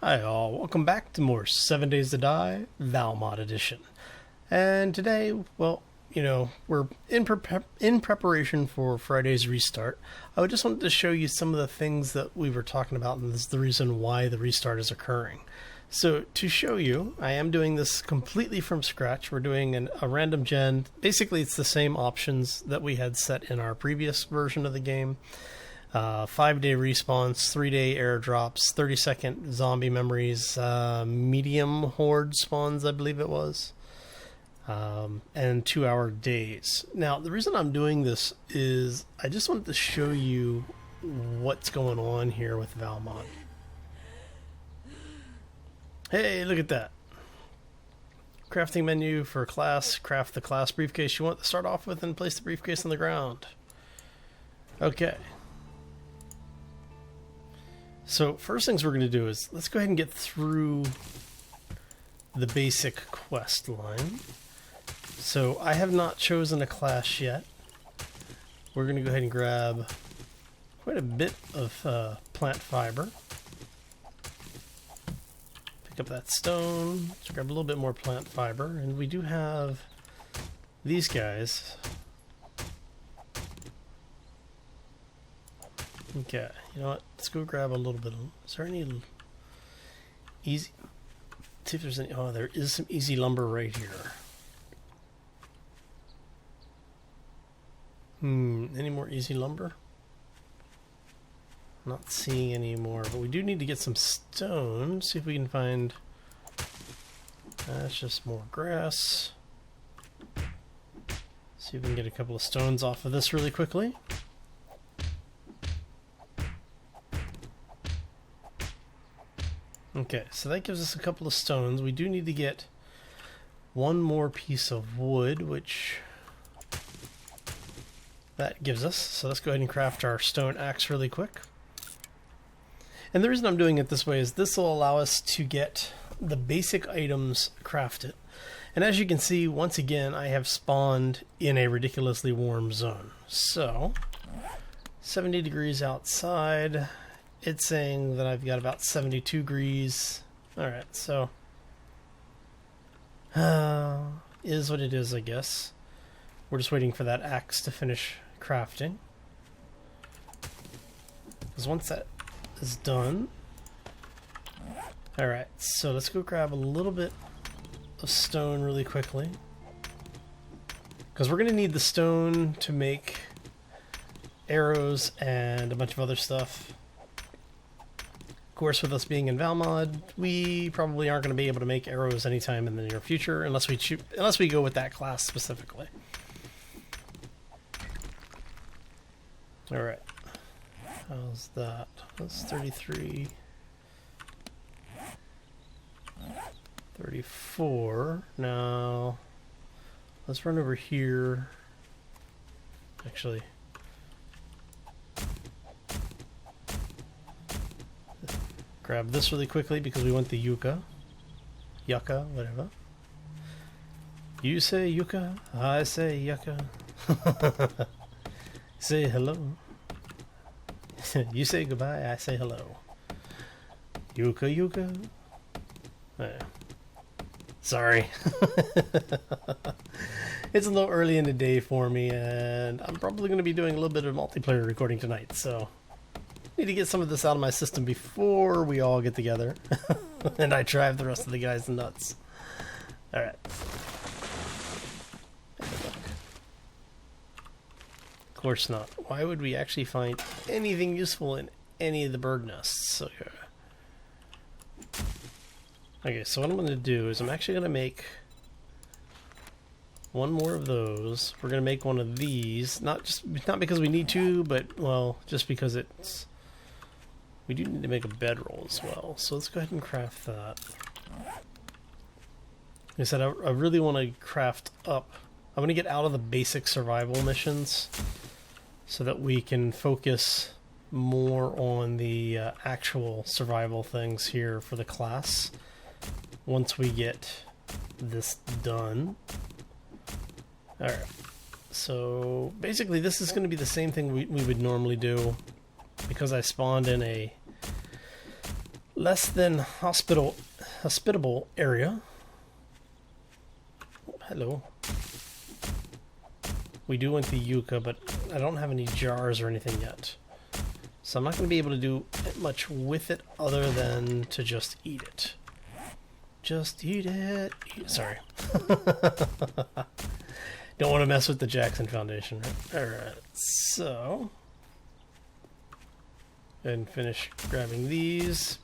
Hi all, welcome back to more 7 Days to Die, ValsMod edition. And today, well, we're in preparation for Friday's restart. I just wanted to show you some of the things that we were talking about, and this is the reason why the restart is occurring. So, to show you, I am doing this completely from scratch. We're doing a random gen. Basically, it's the same options that we had set in our previous version of the game. 5-day respawns, 3-day airdrops, 30-second zombie memories, medium horde spawns, I believe it was, and 2-hour days. Now, the reason I'm doing this is I just wanted to show you what's going on here with ValsMod. Hey, look at that. Crafting menu for class. Craft the class briefcase you want to start off with and place the briefcase on the ground. Okay. So first things we're going to do is let's go ahead and get through the basic quest line. So I have not chosen a class yet. We're going to go ahead and grab quite a bit of plant fiber. Pick up that stone. Let's grab a little bit more plant fiber. And we do have these guys. Okay, you know what? Let's go grab a little bit of... Is there any easy... See if there's any... Oh, there is some easy lumber right here. Any more easy lumber? Not seeing any more, but we do need to get some stone. See if we can find... That's just more grass. See if we can get a couple of stones off of this really quickly. Okay, so that gives us a couple of stones. We do need to get one more piece of wood, which that gives us. So let's go ahead and craft our stone axe really quick. And the reason I'm doing it this way is this will allow us to get the basic items crafted. And as you can see, once again, I have spawned in a ridiculously warm zone. So, 70 degrees outside. It's saying that I've got about 72 degrees. Alright, so is what it is, I guess. We're just waiting for that axe to finish crafting. Because once that is done... Alright, so let's go grab a little bit of stone really quickly. Because we're going to need the stone to make arrows and a bunch of other stuff. Of course, with us being in ValsMod, we probably aren't going to be able to make arrows anytime in the near future, unless we go with that class specifically. All right, how's that? That's 33, 34. Now, let's run over here. Actually. Grab this really quickly because we want the yucca, whatever. You say yucca, I say yucca. Say hello. You say goodbye, I say hello. Yucca, yucca. Sorry. It's a little early in the day for me, and I'm probably going to be doing a little bit of multiplayer recording tonight, so... Need to get some of this out of my system before we all get together and I drive the rest of the guys nuts. Alright. Of course not. Why would we actually find anything useful in any of the bird nests? Okay, so what I'm going to do is I'm actually going to make one more of those. We're going to make one of these. Not because we need to, but, well, just because it's... We do need to make a bedroll as well, so let's go ahead and craft that. Like I said, I really want to craft up. I want to get out of the basic survival missions so that we can focus more on the actual survival things here for the class once we get this done. Alright, so basically this is going to be the same thing we would normally do. Because I spawned in a less than hospitable area. Oh, hello. We do want the yucca, but I don't have any jars or anything yet. So I'm not going to be able to do much with it other than to just eat it. Just eat it. Sorry. Don't want to mess with the Jackson Foundation, right? Alright, so... and finish grabbing these.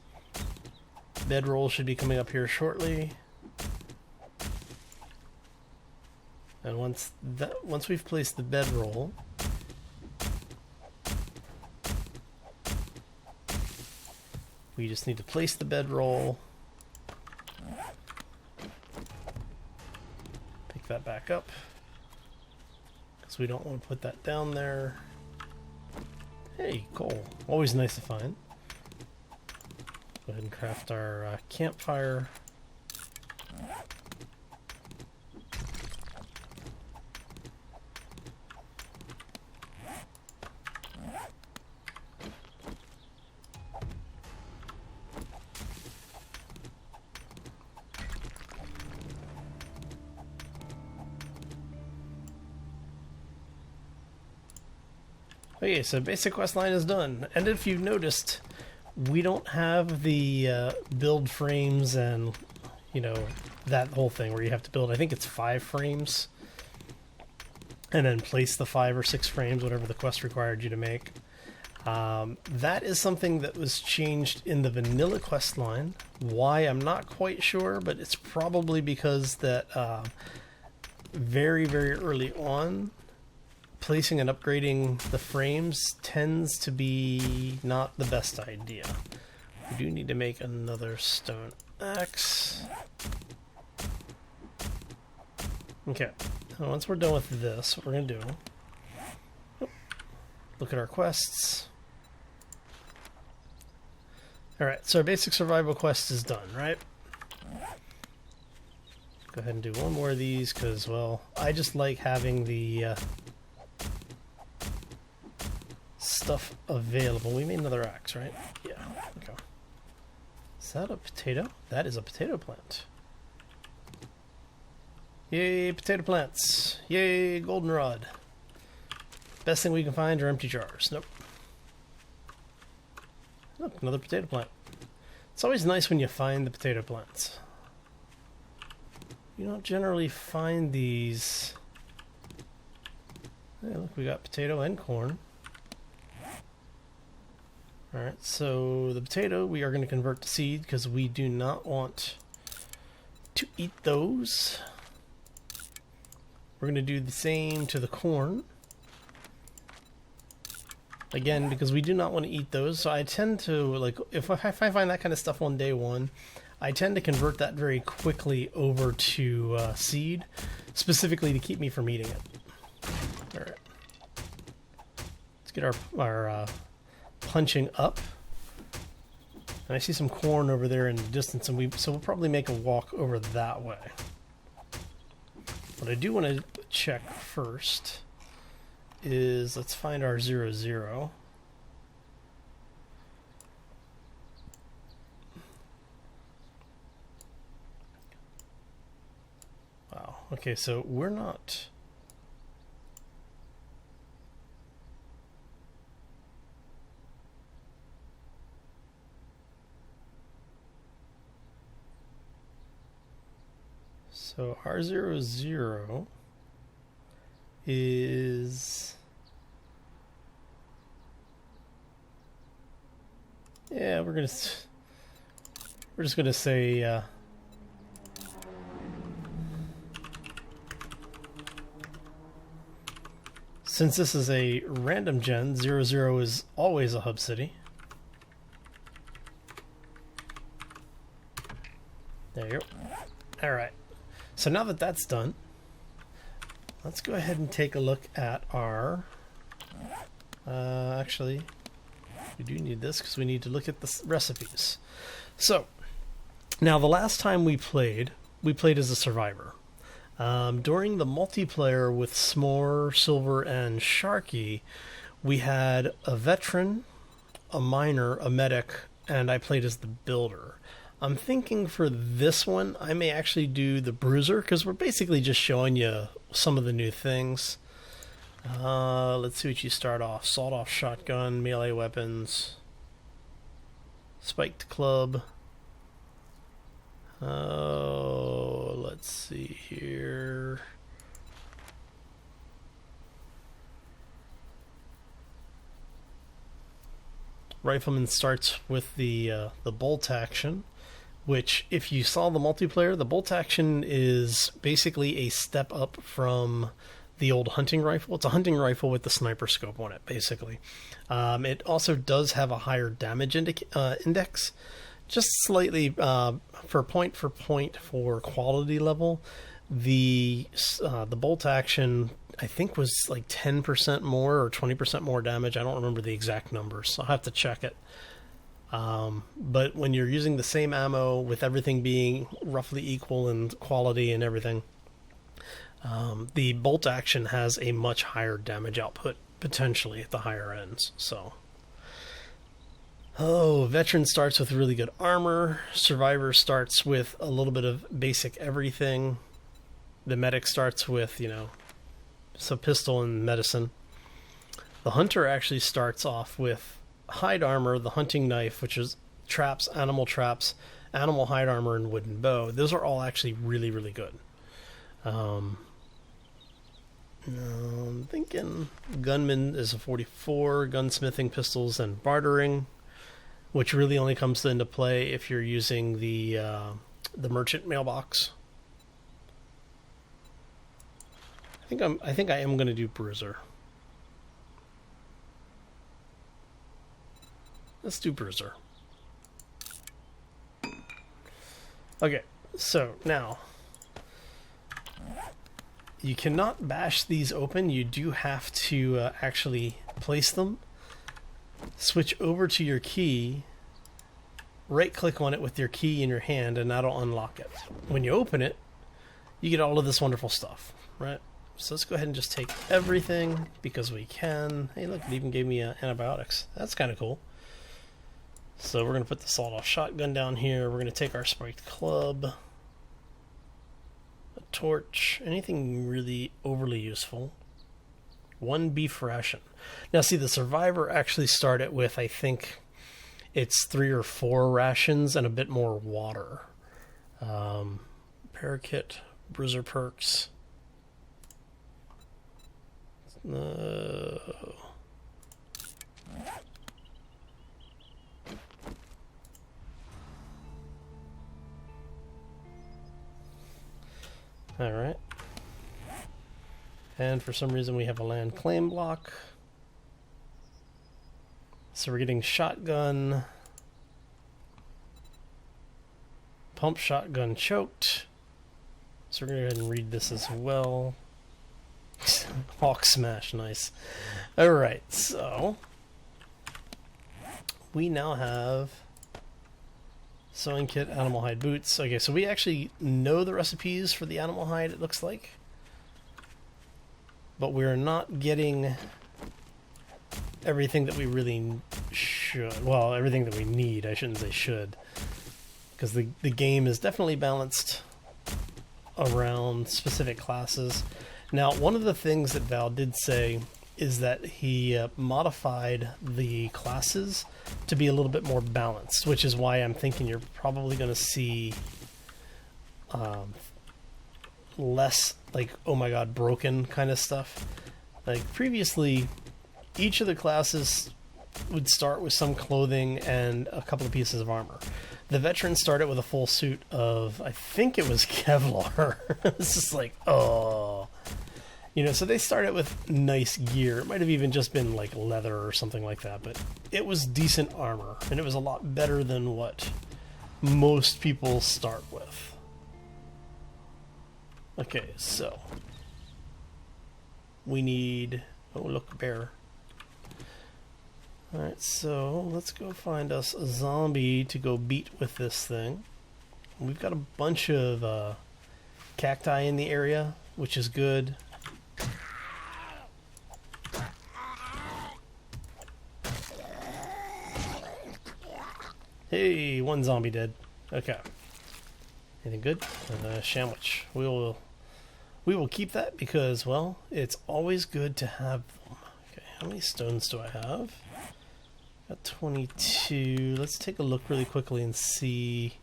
Bedroll should be coming up here shortly. And once we've placed the bedroll, we just need to place the bedroll. Pick that back up, because we don't want to put that down there. Hey, coal. Always nice to find. Go ahead and craft our campfire. Okay, so basic quest line is done. And if you noticed, we don't have the build frames and, you know, that whole thing where you have to build, I think it's 5 frames. And then place the 5 or 6 frames, whatever the quest required you to make. That is something that was changed in the vanilla quest line. Why, I'm not quite sure, but it's probably because that very, very early on, placing and upgrading the frames tends to be not the best idea. We do need to make another stone axe. Okay, so once we're done with this, what we're going to do, look at our quests. Alright, so our basic survival quest is done, right? Go ahead and do one more of these, because, well, I just like having the stuff available. We made another axe, right? Yeah, okay. Is that a potato? That is a potato plant. Yay, potato plants. Yay, goldenrod. Best thing we can find are empty jars. Nope. Look, another potato plant. It's always nice when you find the potato plants. You don't generally find these. Hey, look, we got potato and corn. Alright, so the potato we are going to convert to seed because we do not want to eat those. We're going to do the same to the corn. Again, because we do not want to eat those, so I tend to, like, if I find that kind of stuff on day one, I tend to convert that very quickly over to seed, specifically to keep me from eating it. Alright. Let's get our punching up. And I see some corn over there in the distance, and so we'll probably make a walk over that way. What I do want to check first is, let's find our 0, 0. Wow, okay, so we're not... So our 0, 0 is... yeah, we're just gonna say since this is a random gen, 0, 0 is always a hub city. There you go. Alright. So now that that's done, let's go ahead and take a look at our... actually, we do need this because we need to look at the recipes. So, now the last time we played as a survivor. During the multiplayer with S'more, Silver, and Sharky, we had a veteran, a miner, a medic, and I played as the builder. I'm thinking for this one, I may actually do the bruiser, because we're basically just showing you some of the new things. Let's see what you start off. Sawed-off shotgun, melee weapons, spiked club. Oh, let's see here. Rifleman starts with the bolt action, which, if you saw the multiplayer, the bolt action is basically a step up from the old hunting rifle. It's a hunting rifle with the sniper scope on it, basically. It also does have a higher damage index, just slightly for point for quality level. The bolt action, I think, was like 10% more or 20% more damage. I don't remember the exact numbers. I'll have to check it. But when you're using the same ammo with everything being roughly equal in quality and everything, the bolt action has a much higher damage output, potentially at the higher ends. So, veteran starts with really good armor. Survivor starts with a little bit of basic everything. The medic starts with, some pistol and medicine. The hunter actually starts off with hide armor, the hunting knife, which is traps, animal hide armor, and wooden bow. Those are all actually really, really good. I'm thinking gunman is a 44, gunsmithing, pistols, and bartering, which really only comes into play if you're using the merchant mailbox. I think I am going to do bruiser. Let's do bruiser. Okay, so now you cannot bash these open. You do have to actually place them. Switch over to your key. Right click on it with your key in your hand, and that'll unlock it. When you open it, you get all of this wonderful stuff, right? So let's go ahead and just take everything, because we can. Hey, look, it even gave me antibiotics. That's kind of cool. So we're going to put the sawed-off shotgun down here. We're going to take our spiked club, a torch, anything really overly useful. 1 beef ration. Now, see, the survivor actually started with, I think, it's 3 or 4 rations and a bit more water. Parakit, bruiser perks. Alright. And for some reason we have a land claim block. So we're getting shotgun, pump shotgun choked. So we're going to go ahead and read this as well. Hawk smash, nice. Alright, so we now have sewing kit, animal hide boots. Okay, so we actually know the recipes for the animal hide, it looks like. But we're not getting everything that we really should. Well, everything that we need, I shouldn't say should. Because the game is definitely balanced around specific classes. Now, one of the things that Val did say is that he modified the classes to be a little bit more balanced, which is why I'm thinking you're probably going to see less, like, oh my god, broken kind of stuff. Like, previously, each of the classes would start with some clothing and a couple of pieces of armor. The veteran started with a full suit of, I think it was Kevlar. It's just like, oh... so they started with nice gear. It might have even just been like leather or something like that, but it was decent armor, and it was a lot better than what most people start with. Okay, so we need... oh, look, bear. Alright, so let's go find us a zombie to go beat with this thing. We've got a bunch of cacti in the area, which is good. Hey, one zombie dead. Okay. Anything good? Sandwich. We will keep that because, well, it's always good to have them. Okay, how many stones do I have? Got 22. Let's take a look really quickly and see.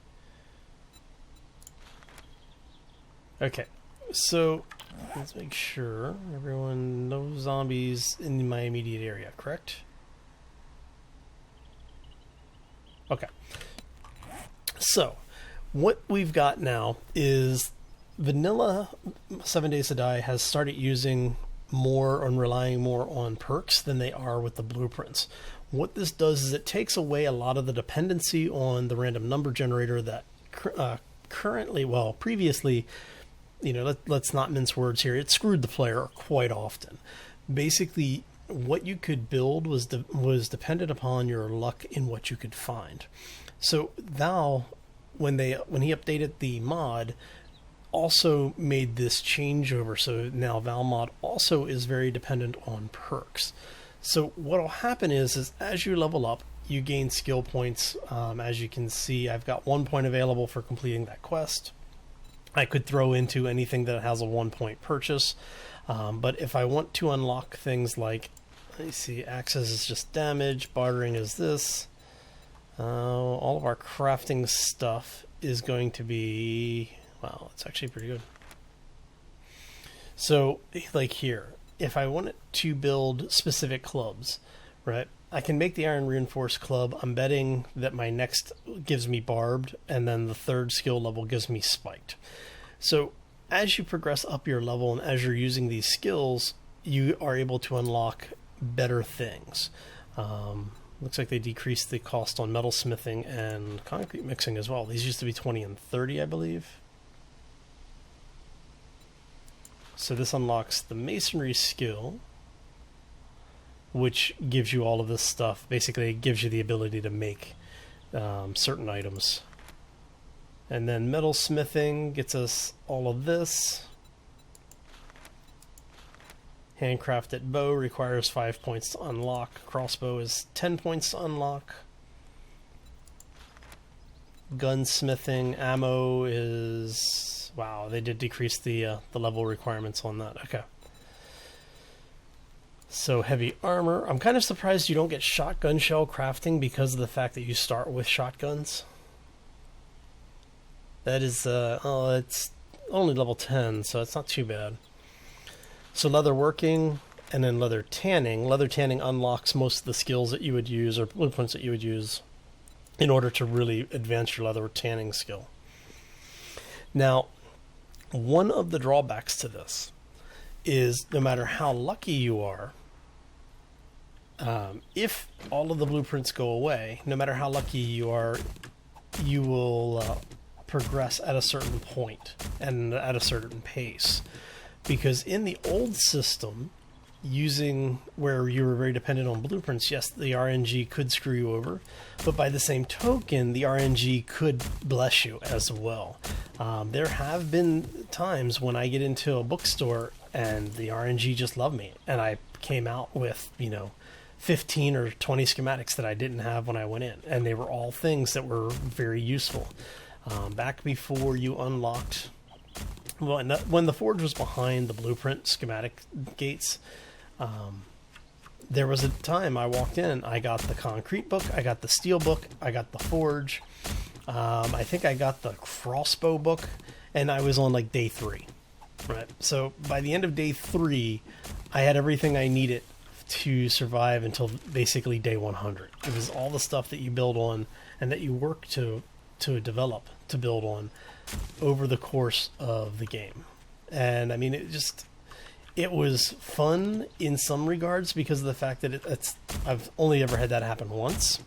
Okay, so let's make sure everyone, no zombies in my immediate area, correct? Okay. So, what we've got now is vanilla 7 Days to Die has started using more and relying more on perks than they are with the blueprints. What this does is it takes away a lot of the dependency on the random number generator that previously, you know, let's not mince words here, it screwed the player quite often. Basically, what you could build was dependent upon your luck in what you could find. So Val, when he updated the mod, also made this changeover. So now ValsMod also is very dependent on perks. So what will happen is as you level up, you gain skill points. As you can see, I've got 1 point available for completing that quest. I could throw into anything that has a 1 point purchase. But if I want to unlock things like, let me see, access is just damage, bartering is this. All of our crafting stuff is going to be, wow, it's actually pretty good. So, like here, if I wanted to build specific clubs, right, I can make the iron reinforced club. I'm betting that my next gives me barbed, and then the third skill level gives me spiked. So as you progress up your level and as you're using these skills, you are able to unlock better things. Looks like they decreased the cost on metal smithing and concrete mixing as well. These used to be 20 and 30, I believe. So this unlocks the masonry skill, which gives you all of this stuff. Basically, it gives you the ability to make certain items. And then metal smithing gets us all of this. Handcrafted bow requires 5 points to unlock. Crossbow is 10 points to unlock. Gunsmithing ammo is, wow, they did decrease the level requirements on that. Okay. So heavy armor. I'm kind of surprised you don't get shotgun shell crafting because of the fact that you start with shotguns. That is, it's only level 10, so it's not too bad. So leather working, and then leather tanning. Leather tanning unlocks most of the skills that you would use, or blueprints that you would use, in order to really advance your leather tanning skill. Now, one of the drawbacks to this is no matter how lucky you are, if all of the blueprints go away, no matter how lucky you are, you will progress at a certain point and at a certain pace. Because in the old system, using where you were very dependent on blueprints, yes, the RNG could screw you over, but by the same token, the RNG could bless you as well. There have been times when I get into a bookstore and the RNG just love me, and I came out with, 15 or 20 schematics that I didn't have when I went in, and they were all things that were very useful. Back before you unlocked, when the forge was behind the blueprint schematic gates, there was a time I walked in, I got the concrete book, I got the steel book, I got the forge, I think I got the crossbow book, and I was on like day 3, right? So by the end of day 3, I had everything I needed to survive until basically day 100. It was all the stuff that you build on and that you work to develop, to build on over the course of the game. And I mean, it was fun in some regards because of the fact that I've only ever had that happen once.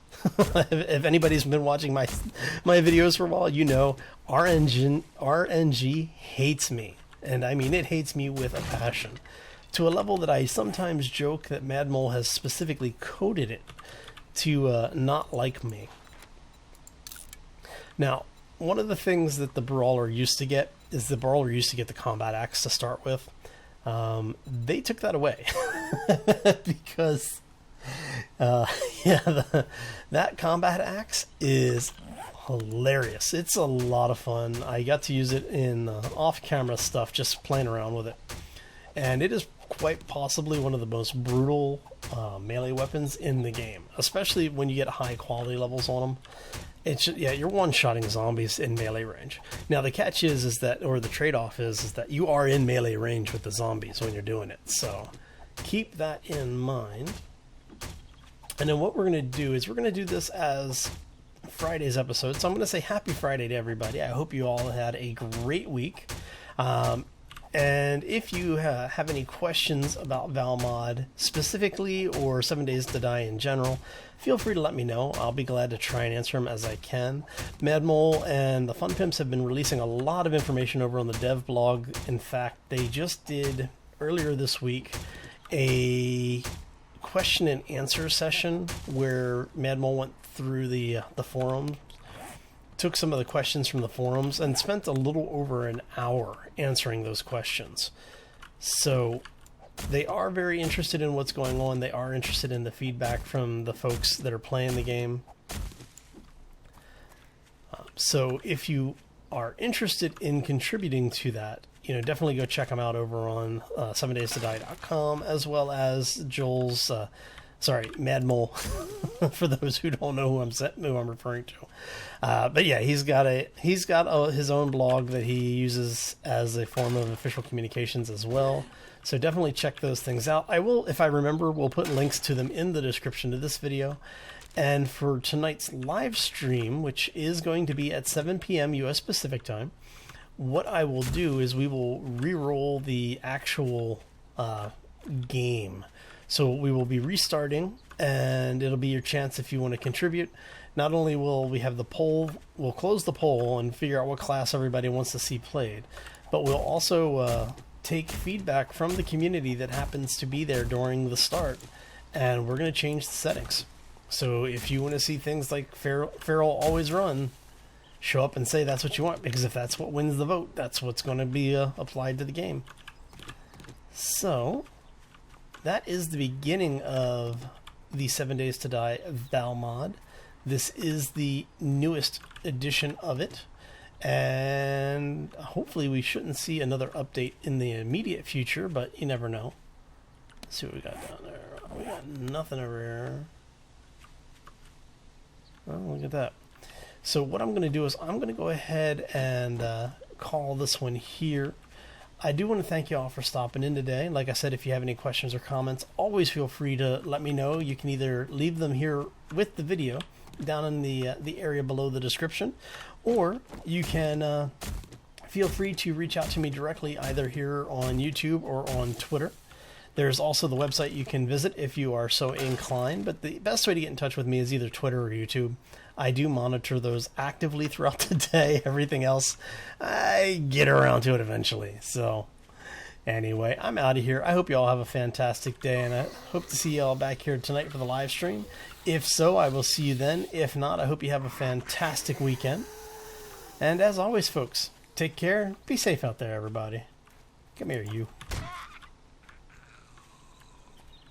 If anybody's been watching my videos for a while, RNG hates me. And I mean, it hates me with a passion. To a level that I sometimes joke that Mad Mole has specifically coded it to not like me. Now, one of the things that the Brawler used to get is the Brawler used to get the combat axe to start with. They took that away because Yeah, that combat axe is hilarious. It's a lot of fun. I got to use it in off-camera stuff, just playing around with it. And it is quite possibly one of the most brutal melee weapons in the game, especially when you get high quality levels on them. It's just, yeah, you're one-shotting zombies in melee range. Now the catch is that, or the trade-off is that you are in melee range with the zombies when you're doing it. So keep that in mind. And then what we're going to do is we're going to do this as Friday's episode. So I'm going to say happy Friday to everybody. I hope you all had a great week. And if you have any questions about ValsMod specifically or 7 Days to Die in general, feel free to let me know. I'll be glad to try and answer them as I can. Madmole and the Fun Pimps have been releasing a lot of information over on the dev blog. In fact, they just did earlier this week a question and answer session where Madmole went through the forums, took some of the questions from the forums, and spent a little over an hour answering those questions. So they are very interested in what's going on. They are interested in the feedback from the folks that are playing the game. So if you are interested in contributing to that, definitely go check them out over on 7daystoDie.com, as well as Joel's, Madmole, for those who don't know who I'm referring to. But yeah, he's got his own blog that he uses as a form of official communications as well. So definitely check those things out. I will, if I remember, we'll put links to them in the description of this video. And for tonight's live stream, which is going to be at 7 p.m. U.S. Pacific time, what I will do is we will re-roll the actual game. So we will be restarting, and it'll be your chance if you want to contribute. Not only will we have the poll, we'll close the poll and figure out what class everybody wants to see played, but we'll also take feedback from the community that happens to be there during the start, and we're going to change the settings. So if you want to see things like Feral Always Run, show up and say that's what you want, because if that's what wins the vote, that's what's going to be applied to the game. So that is the beginning of the 7 Days to Die ValsMod. This is the newest edition of it, and hopefully we shouldn't see another update in the immediate future, but you never know. Let's see what we got down there. We got nothing over here. Oh, look at that. So what I'm going to do is I'm going to go ahead and call this one here. I do want to thank you all for stopping in today. Like I said, if you have any questions or comments, always feel free to let me know. You can either leave them here with the video down in the area below the description, or you can feel free to reach out to me directly either here on YouTube or on Twitter. There's also the website you can visit if you are so inclined, but the best way to get in touch with me is either Twitter or YouTube. I do monitor those actively throughout the day. Everything else, I get around to it eventually. So anyway, I'm out of here. I hope you all have a fantastic day, and I hope to see you all back here tonight for the live stream. If so, I will see you then. If not, I hope you have a fantastic weekend. And as always, folks, take care. Be safe out there, everybody. Come here, you.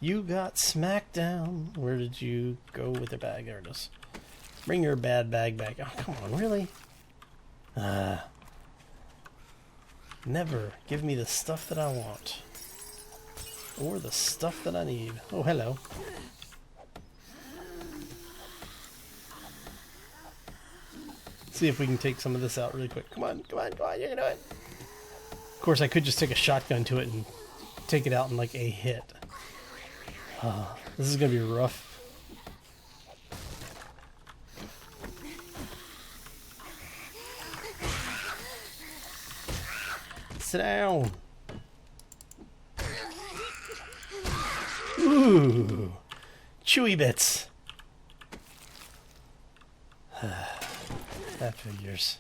You got smacked down. Where did you go with the bag? There it is. Bring your bad bag back. Oh, come on, really? Never give me the stuff that I want. Or the stuff that I need. Oh, hello. See if we can take some of this out really quick. Come on, come on, come on, you can do it. Of course, I could just take a shotgun to it and take it out in like a hit. This is going to be rough. Sit down. Ooh, chewy bits. That figures.